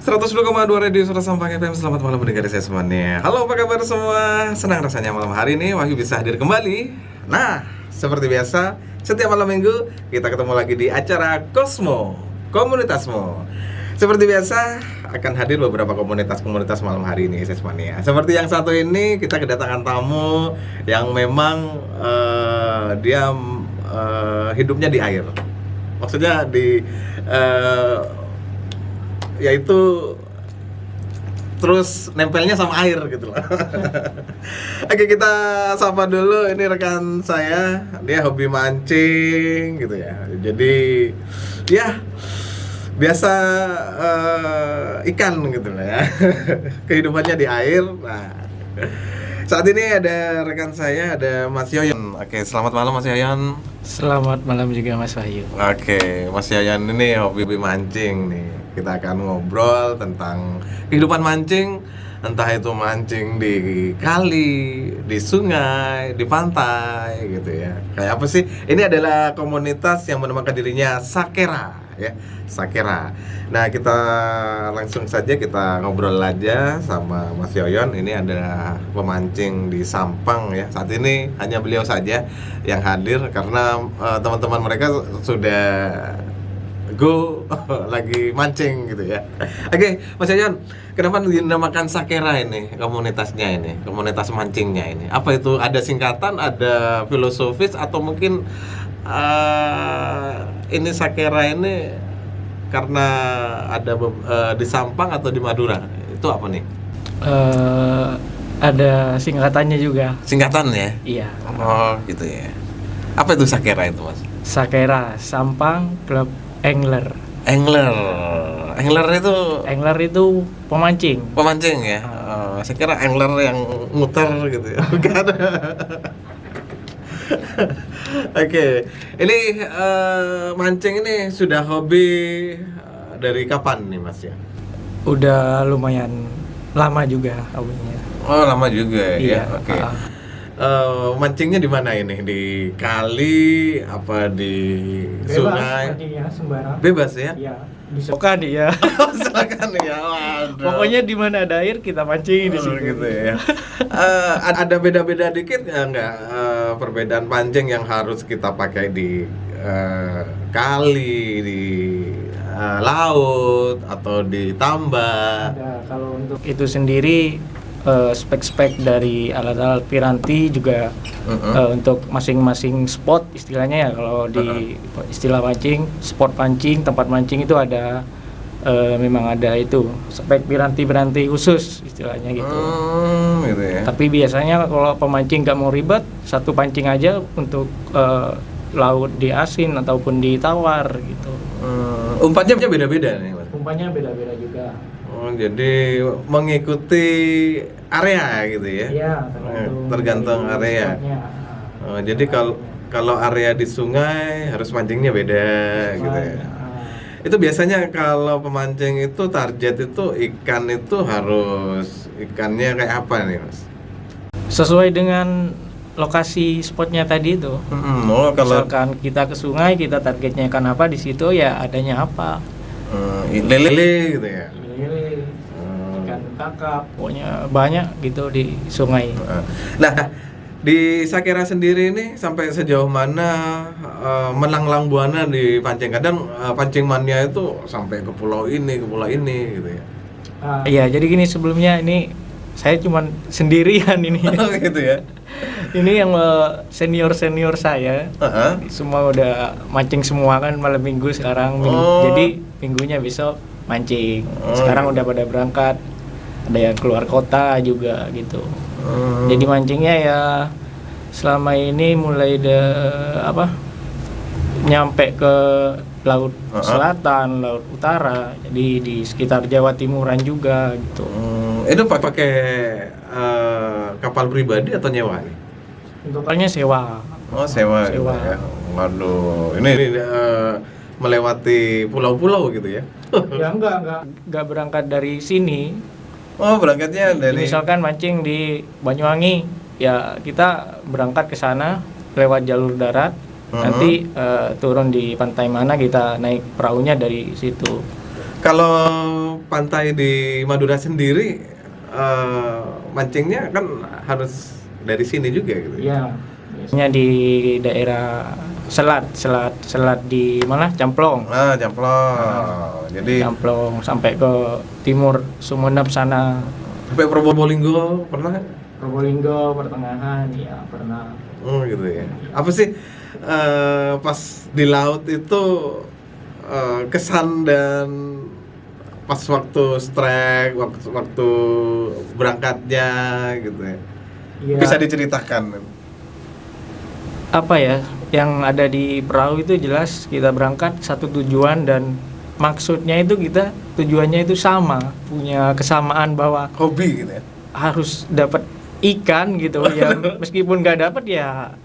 102,2 Radio Suara Sampang FM. Selamat malam mendengar saya semuanya. Halo, apa kabar semua? Senang rasanya malam hari ini Wahyu bisa hadir kembali. Nah, seperti biasa, setiap malam minggu kita ketemu lagi di acara Kosmo Komunitasmu. Seperti biasa, akan hadir beberapa komunitas-komunitas malam hari ini saya semuanya. Seperti yang satu ini, kita kedatangan tamu yang memang dia hidupnya di air. Maksudnya di yaitu terus nempelnya sama air gitu loh. Oke, kita sapa dulu, ini rekan saya, dia hobi mancing gitu ya. Jadi ya biasa ikan gitu loh ya. Kehidupannya di air. Nah, saat ini ada rekan saya, ada Mas Yoyon. Oke, selamat malam Mas Yoyon. Selamat malam juga Mas Wahyu. Oke, Mas Yoyon ini hobi mancing nih. Kita akan ngobrol tentang kehidupan mancing, entah itu mancing di kali, di sungai, di pantai gitu ya. Kayak apa sih? Ini adalah komunitas yang menamakan dirinya Sakera ya, Sakera. Nah, kita langsung saja kita ngobrol aja sama Mas Yoyon. Ini ada pemancing di Sampang ya. Saat ini hanya beliau saja yang hadir karena teman-teman mereka sudah go lagi mancing gitu ya. Oke, Mas Yoyon, kenapa dinamakan Sakera ini komunitasnya ini, komunitas mancingnya ini? Apa itu, ada singkatan, ada filosofis, atau mungkin ini Sakera ini karena ada di Sampang atau di Madura? Itu apa nih? Ada singkatannya juga. Singkatan ya? Iya. Oh gitu ya. Apa itu Sakera itu, Mas? Sakera, Sampang Club Angler. Angler itu pemancing. Pemancing ya. Saya kira angler yang muter gitu ya. Bukan. Oke. Ini mancing ini sudah hobi dari kapan nih Mas ya? Udah lumayan lama juga hobinya. Oh, lama juga Iya. ya. Oke. Mancingnya di mana ini? Di kali apa di sungai? Mancingnya sembarang. Bebas ya? Iya. Silakan ya. Silakan ya. Waduh. Pokoknya di mana ada air kita mancing di situ. Gitu ya. Ada beda-beda dikit nggak perbedaan pancing yang harus kita pakai di kali, di laut atau di tambak? Ada. Kalau untuk itu sendiri spek-spek dari alat-alat piranti juga untuk masing-masing spot istilahnya ya, kalau di istilah mancing, spot pancing, tempat mancing itu ada memang ada itu spek piranti khusus istilahnya gitu. Gitu ya. Tapi biasanya kalau pemancing nggak mau ribet, satu pancing aja untuk laut di asin ataupun di tawar gitu. Umpannya beda-beda nih Mas? Umpannya beda-beda juga. Oh, jadi mengikuti area gitu ya? Iya, tergantung area. Oh, jadi kalau area di sungai harus mancingnya beda gitu ya. Itu biasanya kalau pemancing itu target itu ikan itu harus ikannya kayak apa nih Mas? Sesuai dengan lokasi spotnya tadi itu. Oh, kalau misalkan kita ke sungai, kita targetnya ikan apa, di situ ya adanya apa. lele gitu ya. Lele, ikan kakap, pokoknya banyak gitu di sungai. Nah, di Sakera sendiri ini sampai sejauh mana melanglang buana di pancing? Kadang pancing mania itu sampai ke pulau ini gitu ya. Iya, jadi gini, sebelumnya ini saya cuman sendirian ini. Oh, gitu ya. Ini yang senior saya, semua udah mancing semua kan malam minggu sekarang. Jadi minggunya besok mancing. Sekarang udah pada berangkat, ada yang keluar kota juga gitu. Jadi mancingnya ya selama ini mulai nyampe ke laut selatan, laut utara, jadi di sekitar Jawa Timuran juga gitu. Itu pakai kapal pribadi atau nyewa nih? Untuknya sewa. Oh, sewa. Gitu ya. Waduh, ini melewati pulau-pulau gitu ya? Ya enggak berangkat dari sini. Oh, berangkatnya dari misalkan mancing di Banyuwangi, ya kita berangkat ke sana lewat jalur darat. Nanti turun di pantai mana, kita naik perahunya dari situ. Kalau pantai di Madura sendiri mancingnya kan harus dari sini juga gitu. Iya. Biasanya di daerah selat di mana? Camplong. Jamplong. Jadi Camplong sampai ke timur Sumeneb sana. sampai Probolinggo pernah? Probolinggo pertengahan, ya pernah. Gitu ya. Apa sih pas di laut itu kesan dan pas waktu strike, waktu berangkatnya gitu ya. Iya. Bisa diceritakan. Apa ya? Yang ada di perahu itu jelas kita berangkat satu tujuan dan maksudnya itu kita tujuannya itu sama, punya kesamaan bahwa Hobi gitu ya. harus dapat ikan gitu ya. Meskipun nggak dapat ya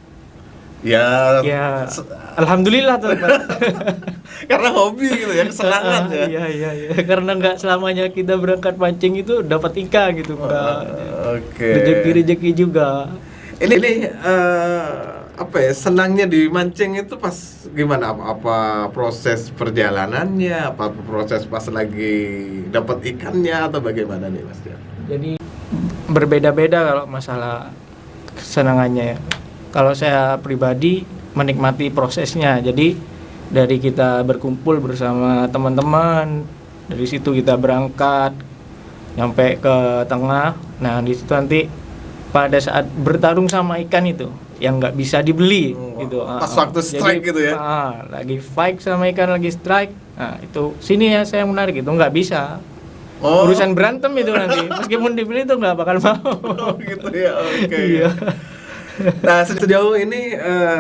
alhamdulillah tuh. Karena hobi gitu ya, kesenangan ya. Iya. Karena nggak selamanya kita berangkat mancing itu dapat ikan gitu, nggak. Oke. Rezeki juga. Ini apa ya, senangnya di mancing itu pas gimana? Apa proses perjalanannya, apa proses pas lagi dapat ikannya, atau bagaimana nih Mas Jan? Jadi berbeda-beda kalau masalah kesenangannya ya. Kalau saya pribadi menikmati prosesnya. Jadi dari kita berkumpul bersama teman-teman, dari situ kita berangkat nyampe ke tengah. Nah, di situ nanti pada saat bertarung sama ikan itu yang nggak bisa dibeli gitu. Pas waktu strike jadi, gitu ya. Lagi fight sama ikan, lagi strike. Nah, itu sini ya saya menarik itu nggak bisa. Oh. Urusan berantem itu nanti. Meskipun dibeli itu nggak bakal mau. Gitu ya. Oke. Iya. Nah, sejauh ini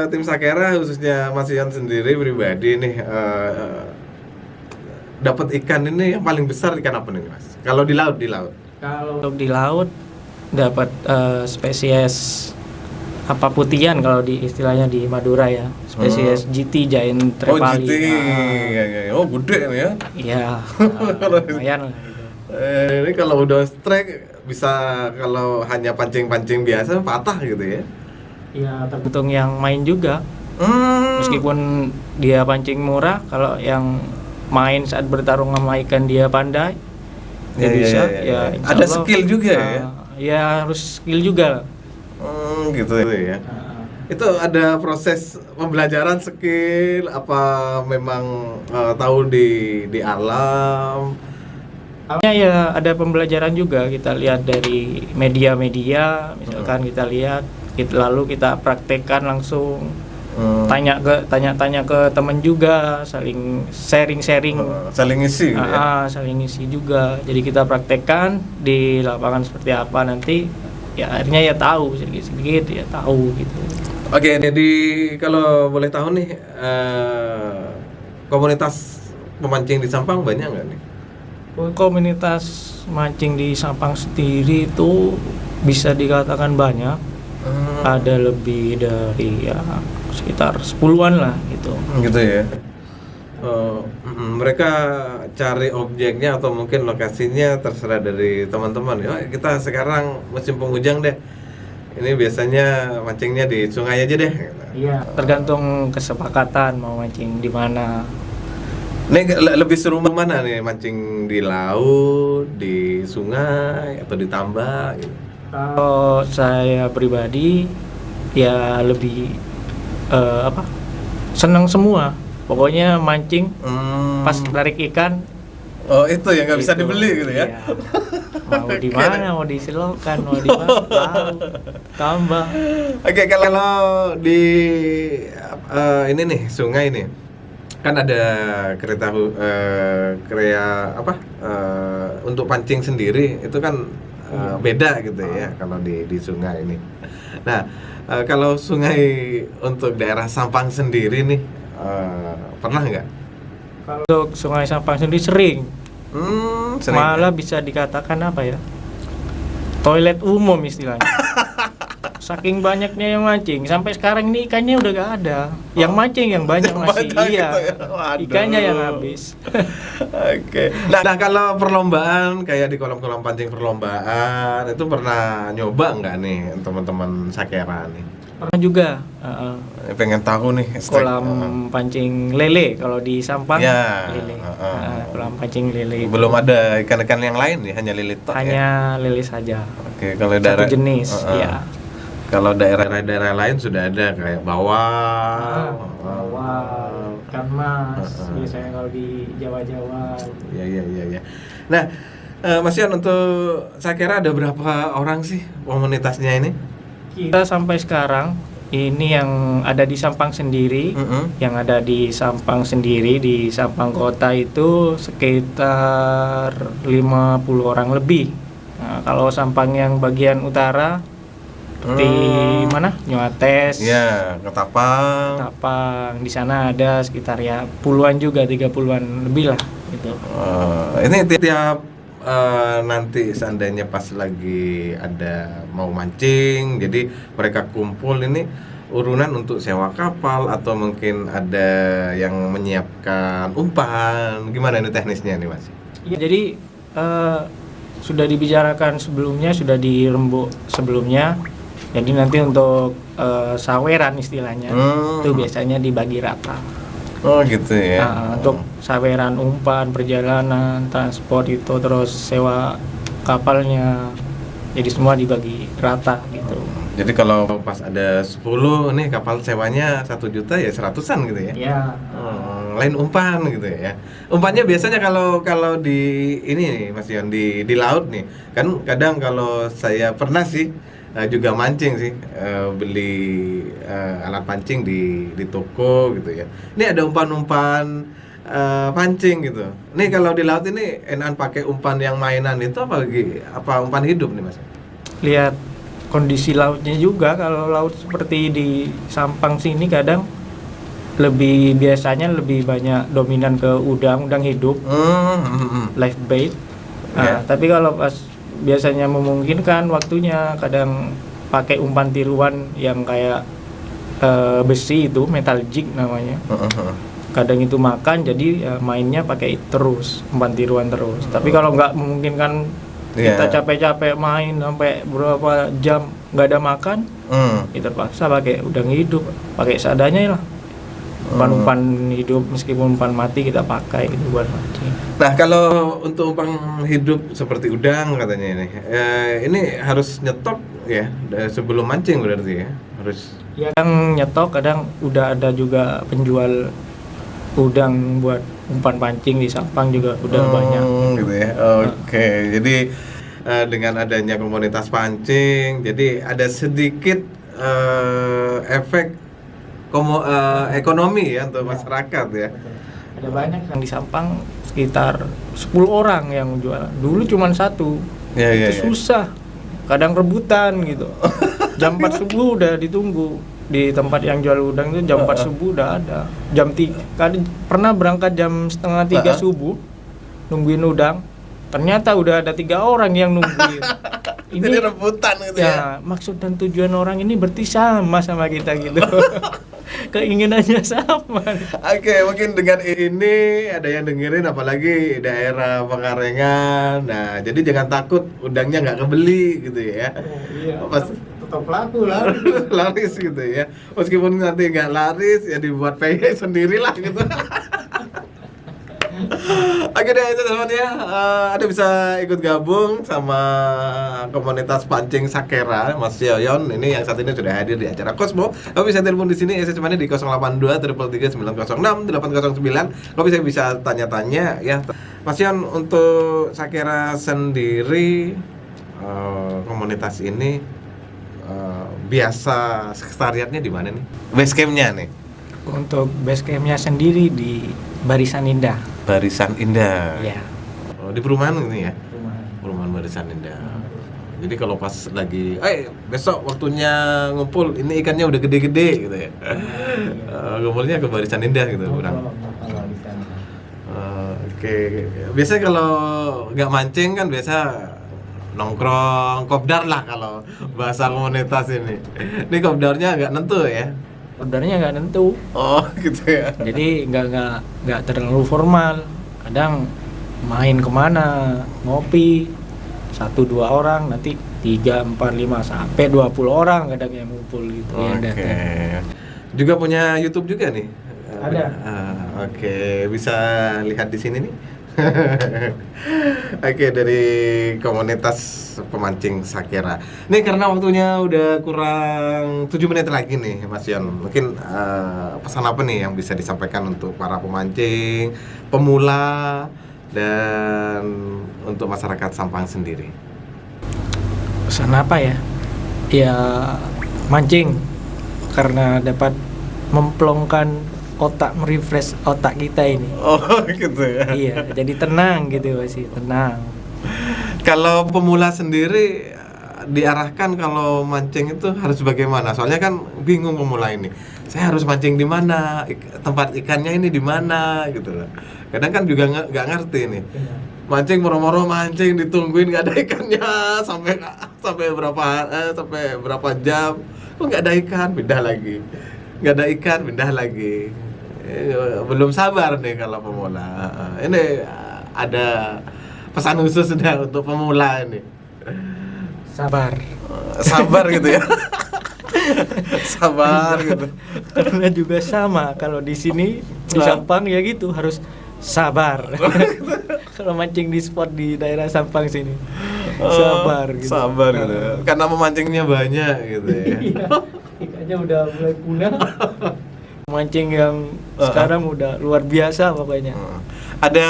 tim Sakera khususnya Mas Ian sendiri pribadi nih dapat ikan ini yang paling besar ikan apa nih Mas? Kalau di laut? Kalau untuk di laut dapat spesies apa putihan kalau di istilahnya di Madura ya. Spesies GT Giant Trevally. Oh, GT. Oh, gede nih ya. Iya. Lumayan lah gitu. Ini kalau udah strike bisa, kalau hanya pancing-pancing biasa patah gitu ya. Iya, tergantung yang main juga. Meskipun dia pancing murah, kalau yang main saat bertarung sama ikan dia pandai, dia bisa. Ya, insya ada Allah, skill juga ya. Ya harus skill juga lah. Gitu ya. Itu ada proses pembelajaran skill apa memang tahu di alam? Ya ada pembelajaran juga, kita lihat dari media-media, misalkan kita lihat, lalu kita praktekkan langsung, tanya ke teman juga, saling sharing, saling isi gitu ya? Saling isi juga. Jadi kita praktekkan di lapangan seperti apa nanti, ya akhirnya ya tahu sedikit ya tahu gitu. Oke, jadi kalau boleh tahu nih, komunitas pemancing di Sampang banyak nggak nih? Komunitas mancing di Sampang sendiri itu bisa dikatakan banyak. Ada lebih dari ya sekitar 10-an lah gitu. Gitu ya. Mereka cari objeknya atau mungkin lokasinya terserah dari teman-teman. Oh, kita sekarang musim penghujan deh. Ini biasanya mancingnya di sungai aja deh. Iya, tergantung kesepakatan mau mancing di mana. Nih lebih seru mana nih, mancing di laut, di sungai, atau di tambak gitu? Kalau saya pribadi ya lebih senang semua. Pokoknya mancing pas tarik ikan. Oh, itu ya nggak bisa Gitu. dibeli gitu ya? Iya. Mau di mana, mau di selokan, mau di mana, tambah. Oke, kalau di ini nih sungai nih, kan ada untuk pancing sendiri itu kan beda gitu ya kalau di sungai ini. Nah, kalau sungai untuk daerah Sampang sendiri nih pernah nggak? Kalau untuk Sungai Sampang sendiri sering. Malah ya? bisa dikatakan apa ya? Toilet umum istilahnya. Saking banyaknya yang mancing, sampai sekarang ini ikannya udah gak ada. Yang mancing yang banyak masih. Banyak Iya. gitu ya? Ikannya yang habis. Oke. Nah, kalau perlombaan kayak di kolam-kolam pancing perlombaan itu pernah nyoba nggak nih teman-teman Sakera nih? Pernah juga Pengen tahu nih kolam pancing lele kalau di Sampang. Ya, Lele. Kolam pancing lele. Belum ada ikan-ikan yang lain ya, hanya lele tok ya. Hanya lele saja. Oke, kalau Satu daerah jenis, ya. Kalau daerah-daerah lain sudah ada kayak bawal, Bawal, ikan mas, biasanya kalau di Jawa-Jawa. Ya. Nah, Mas Yon, untuk saya kira ada berapa orang sih komunitasnya ini? Kita sampai sekarang ini yang ada di Sampang sendiri, yang ada di Sampang sendiri di Sampang Kota itu sekitar 50 orang lebih. Nah, kalau Sampang yang bagian utara seperti mana? Nyuates, Ya, Ketapang. Tapang, di sana ada sekitar ya puluhan juga, 30-an lebih lah gitu. Ini tiap nanti seandainya pas lagi ada mau mancing, jadi mereka kumpul ini urunan untuk sewa kapal atau mungkin ada yang menyiapkan umpan, gimana ini teknisnya nih Mas? Ya, jadi sudah dibicarakan sebelumnya, sudah dirembuk sebelumnya. Jadi nanti untuk saweran istilahnya itu biasanya dibagi rata. Oh gitu ya. Untuk saweran umpan, perjalanan, transport itu, terus sewa kapalnya, jadi semua dibagi rata gitu. Jadi kalau pas ada 10 nih kapal sewanya 1 juta ya 100-an gitu ya? Ya. Lain umpan gitu ya. Umpannya biasanya kalau di ini nih Mas Yon, di laut nih. Kan kadang kalau saya pernah sih juga mancing sih, beli alat pancing di toko gitu ya. Ini ada umpan-umpan pancing gitu. Nih kalau di laut ini enakan pakai umpan yang mainan itu apa umpan hidup nih Mas? Lihat kondisi lautnya juga. Kalau laut seperti di Sampang sini kadang biasanya lebih banyak dominan ke udang hidup, live bait. Tapi kalau pas biasanya memungkinkan waktunya kadang pakai umpan tiruan yang kayak besi itu, metal jig namanya. Kadang itu makan, jadi mainnya pakai terus umpan tiruan terus. Tapi kalau nggak memungkinkan, kita capek-capek main sampai berapa jam nggak ada makan, kita terpaksa pakai udang hidup, pakai seadanya lah. Umpan hidup, meskipun umpan mati kita pakai gitu buat mancing. Nah kalau untuk umpan hidup seperti udang katanya ini harus nyetok ya sebelum mancing berarti ya harus. Yang nyetok kadang udah ada juga penjual udang buat umpan pancing di Sampang juga udah banyak. Gitu ya. Oke. Jadi dengan adanya komunitas pancing, jadi ada sedikit efek ekonomi ya untuk masyarakat ya. Ada banyak yang di Sampang, sekitar 10 orang yang jualan. Dulu cuma satu. Itu susah. Kadang rebutan gitu. Jam 4 subuh udah ditunggu di tempat yang jual udang itu. Jam 4 subuh udah ada. Jam 3 pernah berangkat jam setengah 3 subuh nungguin udang. Ternyata udah ada 3 orang yang nungguin. Ini jadi rebutan gitu ya. Maksud dan tujuan orang ini berarti sama kita gitu. Keinginannya sama. Oke, mungkin dengan ini ada yang dengerin apalagi daerah Pengarengan. Nah, jadi jangan takut udangnya nggak kebeli gitu ya. Tetap laku lah. Laris gitu ya. Meskipun nanti nggak laris ya dibuat PY sendirilah gitu. Oke deh itu teman ya, Anda bisa ikut gabung sama komunitas pancing Sakera Mas Yoyon ini yang saat ini sudah hadir di acara Cosmo. Kau bisa telepon di sini SSM-nya di 082 333 906 809. Kau bisa tanya-tanya ya. Mas Yon, untuk Sakera sendiri komunitas ini biasa sekretariatnya di mana nih? Base camp-nya nih. Untuk base camp-nya sendiri di Barisan Indah. Barisan Indah. Iya. Di perumahan ini ya. Perumahan Barisan Indah. Jadi kalau pas lagi, besok waktunya ngumpul, ini ikannya udah gede-gede gitu ya. Ngumpulnya ke Barisan Indah gitu, kurang. Oke. Biasanya kalau nggak mancing kan biasa nongkrong, kopdar lah kalau bahasa komunitas ini. Ini kopdarnya agak nentu ya. Kopdarnya nggak nentu. Oh gitu ya. Jadi nggak terlalu formal. Kadang main kemana, ngopi, 1-2 orang, nanti 3-4-5 sampai 20 orang kadang yang ngumpul gitu yang Oke. datang. Juga punya YouTube juga nih? Ada. Oke, bisa lihat di sini nih. Oke, dari komunitas pemancing Sakera. Nih karena waktunya udah kurang 7 menit lagi nih, Mas Yon. Mungkin pesan apa nih yang bisa disampaikan untuk para pemancing, pemula, dan untuk masyarakat Sampang sendiri? Pesan apa ya? Ya mancing karena dapat memplongkan otak, merefresh otak kita ini. Oh, gitu ya. Iya, jadi tenang gitu sih, tenang. Kalau pemula sendiri diarahkan kalau mancing itu harus bagaimana? Soalnya kan bingung pemula ini. Saya harus mancing di mana? Tempat ikannya ini di mana gitu loh. Kadang kan juga nggak ngerti nih. Mancing moro-moro mancing ditungguin nggak ada ikannya sampai berapa jam. Kok nggak ada ikan? Pindah lagi. Nggak ada ikan, pindah lagi. Belum sabar nih kalau pemula. Ini ada pesan khusus dah untuk pemula ini. Sabar. Sabar gitu ya. Sabar gitu. Karena juga sama kalau di sini di Sampang ya gitu harus sabar. Kalau mancing di spot di daerah Sampang sini. Sabar gitu. Sabar gitu. Karena memancingnya banyak gitu ya. Iya. Ikannya udah mulai punah. Mancing yang sekarang udah luar biasa pokoknya. Ada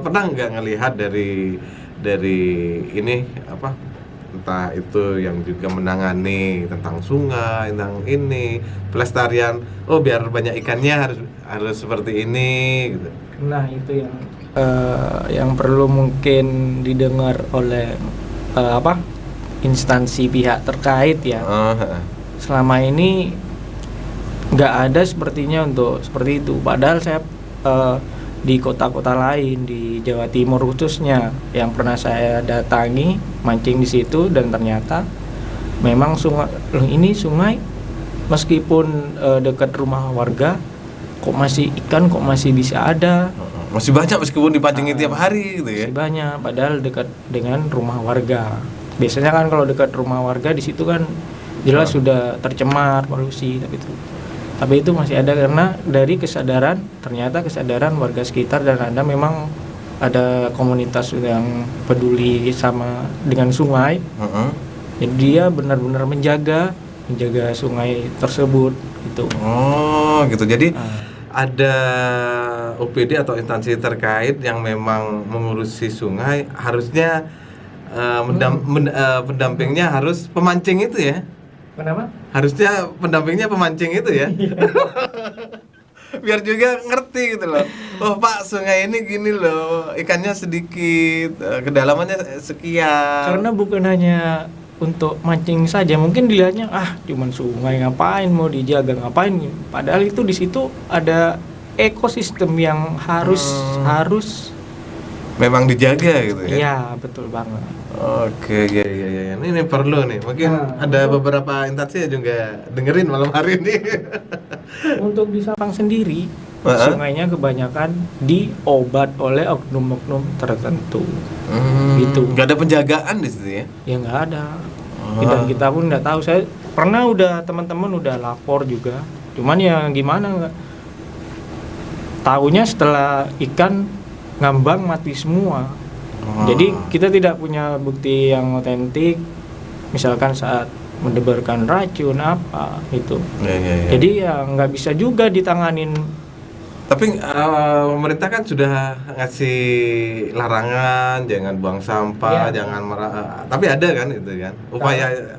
pernah nggak ngelihat dari ini apa, entah itu yang juga menangani tentang sungai, tentang ini pelestarian, oh biar banyak ikannya harus seperti ini gitu. Nah itu yang perlu mungkin didengar oleh instansi pihak terkait ya. Selama ini nggak ada sepertinya untuk seperti itu. Padahal saya di kota-kota lain di Jawa Timur khususnya yang pernah saya datangi mancing di situ, dan ternyata memang sungai meskipun dekat rumah warga kok masih bisa ada. Masih banyak meskipun dipancingin tiap hari gitu ya. Masih banyak padahal dekat dengan rumah warga. Biasanya kan kalau dekat rumah warga di situ kan jelas sudah tercemar polusi, tapi itu masih ada karena dari kesadaran warga sekitar, dan ada memang ada komunitas yang peduli sama dengan sungai. Jadi dia benar-benar menjaga sungai tersebut gitu. Oh gitu, jadi ada OPD atau instansi terkait yang memang mengurusi sungai, harusnya pendampingnya harus pemancing itu ya. Kenapa? Harusnya pendampingnya pemancing itu ya. Biar juga ngerti gitu loh. Oh Pak, sungai ini gini loh, ikannya sedikit, kedalamannya sekian. Karena bukan hanya untuk mancing saja, mungkin dilihatnya cuman sungai, ngapain mau dijaga, ngapain. Padahal itu di situ ada ekosistem yang harus memang dijaga gitu ya. Iya, betul banget. Oke, ya. Ini perlu nih. Mungkin ada beberapa instansi yang juga dengerin malam hari ini. Untuk di Sampang sendiri, sungainya kebanyakan diobat oleh oknum-oknum tertentu. Gitu. Gak ada penjagaan di situ ya? Ya nggak ada. Dan kita pun nggak tahu. Saya pernah teman-teman udah lapor juga. Cuman ya gimana nggak? Taunya setelah ikan ngambang mati semua. Jadi kita tidak punya bukti yang otentik, misalkan saat mendebarkan racun apa itu. Ya. Jadi ya nggak bisa juga ditanganin. Tapi pemerintah kan sudah ngasih larangan jangan buang sampah, jangan tapi ada kan itu kan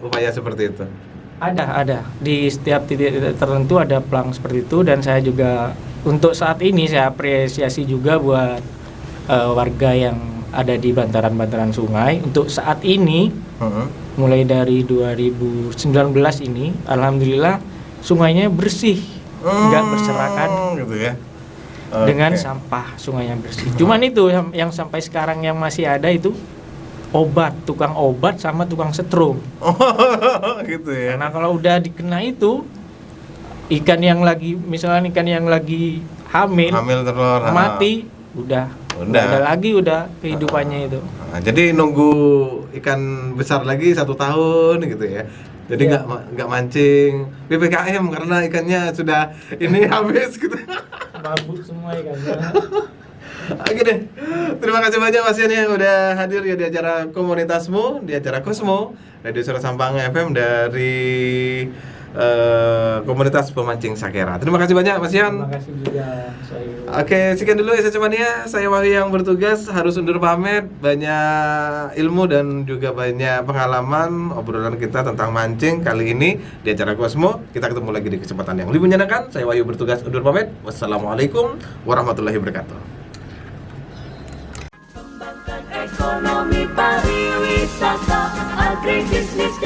upaya seperti itu. Ada di setiap titik tertentu ada pelang seperti itu, dan saya juga untuk saat ini saya apresiasi juga buat warga yang ada di bantaran-bantaran sungai. Untuk saat ini mulai dari 2019 ini alhamdulillah sungainya bersih, nggak berserakan gitu ya. Dengan sampah, sungainya bersih. Cuman itu yang sampai sekarang yang masih ada itu tukang obat sama tukang setrum. Gitu ya. Karena kalau udah dikena itu ikan yang lagi hamil telur mati udah Nggak ada lagi udah kehidupannya itu. Nah, jadi nunggu ikan besar lagi 1 tahun gitu ya. Jadi Iya. nggak mancing PPKM karena ikannya sudah ini habis gitu. Mabuk semua ikannya. Oke deh. Terima kasih banyak Mas Yan yang udah hadir ya di acara komunitasmu, di acara Kosmo Radio Suara Sampang FM dari komunitas pemancing Sakera. Terima kasih banyak Mas Yan. Terima kasih juga saya. Oke, sekian dulu ya Mania. Saya Wahyu yang bertugas harus undur pamit. Banyak ilmu dan juga banyak pengalaman obrolan kita tentang mancing kali ini di acara Kosmo. Kita ketemu lagi di kesempatan yang lebih menyenangkan. Saya Wahyu bertugas undur pamit. Wassalamualaikum warahmatullahi wabarakatuh. Ekonomi pariwisata, agribisnis